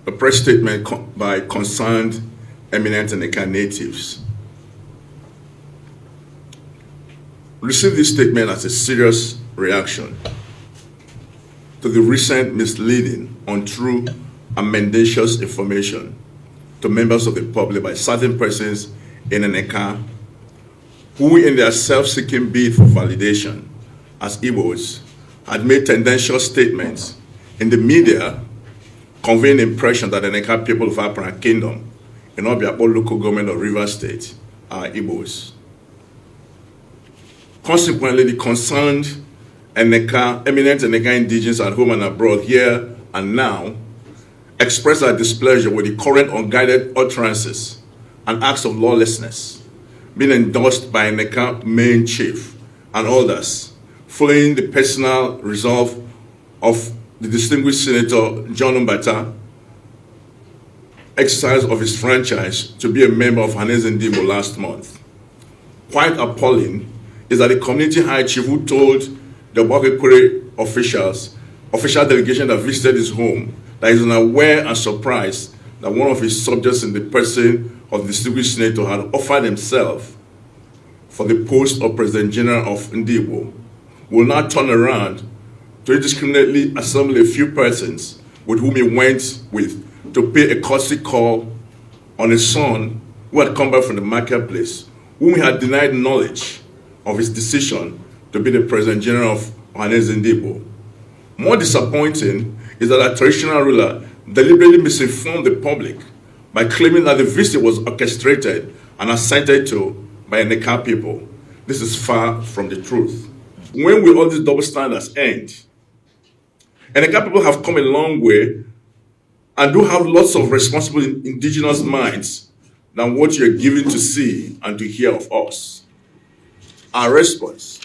a press statement by concerned eminent Eneka natives. Receive this statement as a serious reaction to the recent misleading, untrue, and mendacious information to members of the public by certain persons in Eneka who, in their self-seeking bid for validation as Igbos, had made tendentious statements in the media conveying the impression that the Eneka people of Apara Kingdom in Obiakpo local government of Rivers State are Igbos. Consequently, the concerned eminent Eneka indigenes at home and abroad, here and now, express their displeasure with the current unguided utterances and acts of lawlessness being endorsed by Eneka main chief and others, following the personal resolve of the distinguished Senator John Mbata, exercise of his franchise to be a member of Ohaneze Ndigbo last month. Quite appalling is that the community high chief who told the Ikwerre official delegation that visited his home that he is unaware and surprised that one of his subjects in the person of the distinguished senator had offered himself for the post of President General of Ndigbo will now turn around to indiscriminately assemble a few persons with whom he went with to pay a courtesy call on his son who had come back from the marketplace, whom he had denied knowledge of his decision to be the President General of Ohaneze Ndigbo. More disappointing is that a traditional ruler deliberately misinformed the public by claiming that the visit was orchestrated and assented to by Eneka people. This is far from the truth. When will all these double standards end? Eneka people have come a long way and do have lots of responsible indigenous minds than what you're given to see and to hear of us. Our response: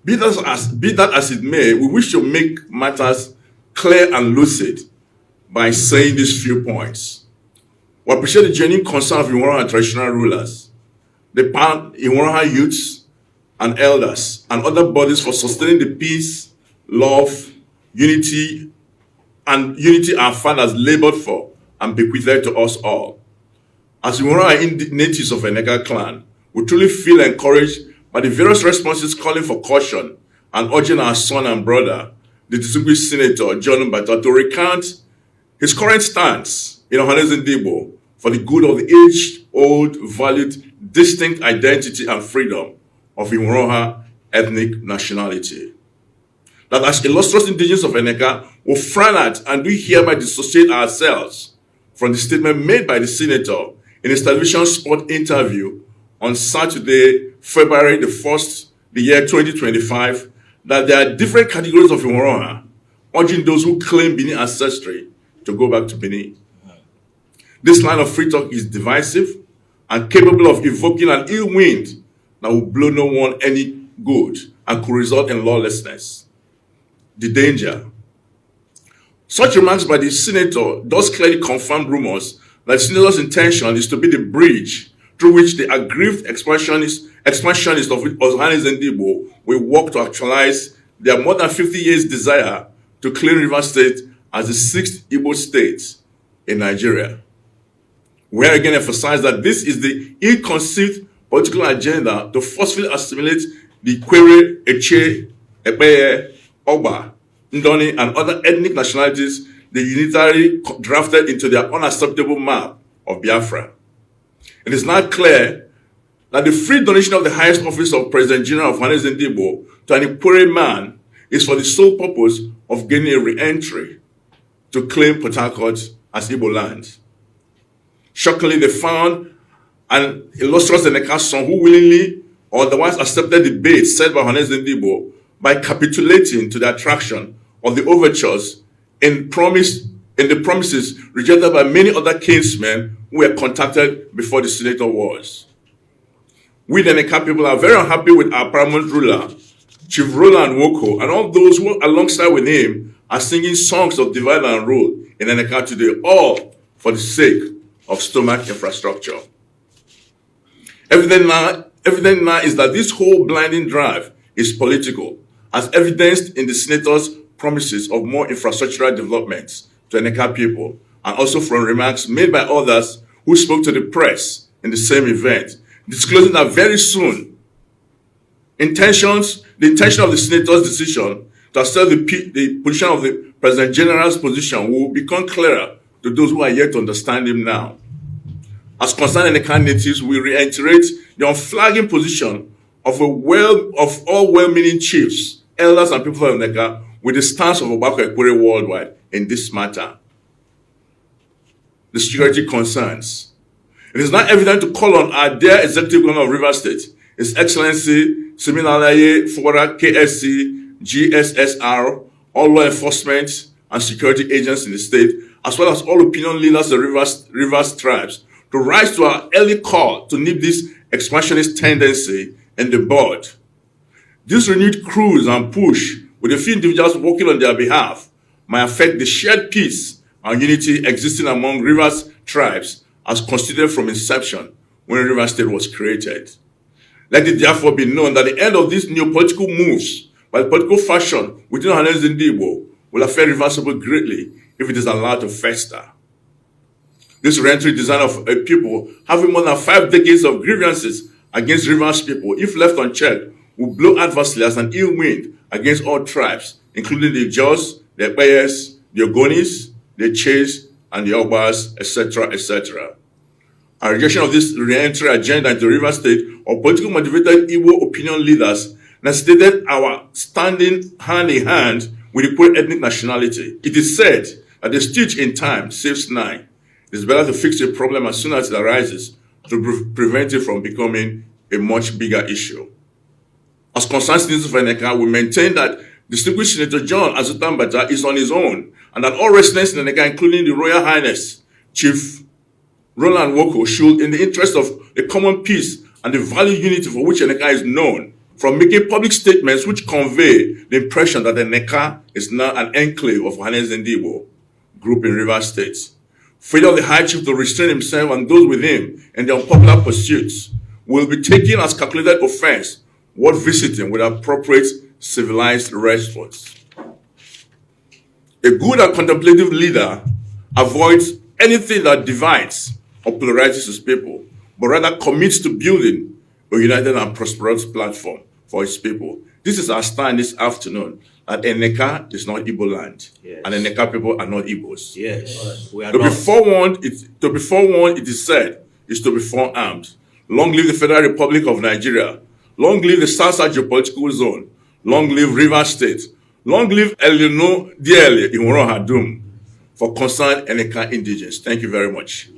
be that as it may, we wish to make matters clear and lucid by saying these few points. We appreciate the genuine concern of Iwaraha traditional rulers, the Iwaraha youths and elders, and other bodies for sustaining the peace, love, unity our fathers labored for and bequeathed to us all. As Iwaraha natives of Eneka clan, we truly feel encouraged by the various responses calling for caution and urging our son and brother, the distinguished Senator John Mbata, to recount his current stance in Ohaneze Ndigbo for the good of the age-old, valued, distinct identity and freedom of Iwaraha ethnic nationality. That as illustrious indigenes of Eneka, we frown at and do hereby dissociate ourselves from the statement made by the Senator in his television spot interview on Saturday, February the 1st, the year 2025, that there are different categories of Iwaraha, urging those who claim Benin ancestry to go back to Benin. This line of free talk is divisive and capable of evoking an ill wind that will blow no one any good and could result in lawlessness. The danger. Such remarks by the senator does clearly confirm rumors that the senator's intention is to be the bridge through which the aggrieved expansionist of Ohaneze Ndigbo will work to actualize their more than 50 years desire to claim Rivers State as the 6th Igbo state in Nigeria. We again emphasize that this is the ill-conceived political agenda to forcefully assimilate the Ikwerre-Eneka, Ogba, Ndoni, and other ethnic nationalities they unitarily drafted into their unacceptable map of Biafra. It is now clear that the free donation of the highest office of President General of Ohaneze Ndigbo to an Ikwerre man is for the sole purpose of gaining a re-entry to claim Port Harcourt as Igbo land. Shockingly, they found an illustrious Eneka son who willingly or otherwise accepted the bait set by Ohaneze Ndigbo by capitulating to the attraction of the overtures in the promises rejected by many other kinsmen who were contacted before the senator was. We, the Eneka people, are very unhappy with our paramount ruler, Chief Roland Woko, and all those who, alongside with him, are singing songs of divide and rule in Eneka today, all for the sake of stomach infrastructure. Evident now is that this whole blinding drive is political, as evidenced in the senator's promises of more infrastructural developments to Eneka people, and also from remarks made by others who spoke to the press in the same event, disclosing that very soon, the intention of the senator's decision to accept the position of the President General's position will become clearer to those who are yet to understand him now. As concerned Eneka natives, we reiterate the unflagging position of all well-meaning chiefs, elders, and people of Eneka with the stance of Ikwerre worldwide in this matter. The security concerns. It is now evident to call on our dear Executive Governor of Rivers State, His Excellency Siminalaye Fora KSC, GSSR, all law enforcement and security agents in the state, as well as all opinion leaders of Rivers tribes, to rise to our early call to nip this expansionist tendency in the bud. This renewed cruise and push with a few individuals working on their behalf might affect the shared peace and unity existing among Rivers tribes as considered from inception when Rivers State was created. Let it therefore be known that the end of these new political moves by the political faction within Ohaneze Ndigbo will affect Rivers greatly if it is allowed to fester. This reentry design of a people having more than 5 decades of grievances against Rivers people, if left unchecked, will blow adversely as an ill wind against all tribes, including the Jaws, the Ikwerres, the Ogonis, the Chase, and the Obas, etc., etc. Our rejection of this re-entry agenda into Rivers State or politically motivated Igbo opinion leaders necessitated our standing hand in hand with equal ethnic nationality. It is said that a stitch in time saves 9. It is better to fix a problem as soon as it arises to prevent it from becoming a much bigger issue. As concerned citizens of Eneka, we maintain that Distinguished Senator John Azuta Mbata is on his own, and that all residents in Eneka, including the Royal Highness Chief Roland Woko, should, in the interest of a common peace and the value unity for which Eneka is known, from making public statements which convey the impression that Eneka is now an enclave of Ohaneze Ndigbo group in Rivers State. Failure of the High Chief to restrain himself and those with him in their unpopular pursuits will be taken as calculated offense worth visiting with appropriate civilized response. A good and contemplative leader avoids anything that divides or polarizes his people, but rather commits to building a united and prosperous platform for his people. This is our stand this afternoon, that Eneka is not Igbo land, yes, and Eneka people are not Igbos. Yes, we are to be forewarned, it is said, is to be forearmed. Long live the Federal Republic of Nigeria. Long live the South-South geopolitical zone. Long live Rivers State. Long live Elino Diele in Hadum for concerned Eneka indigenes. Thank you very much.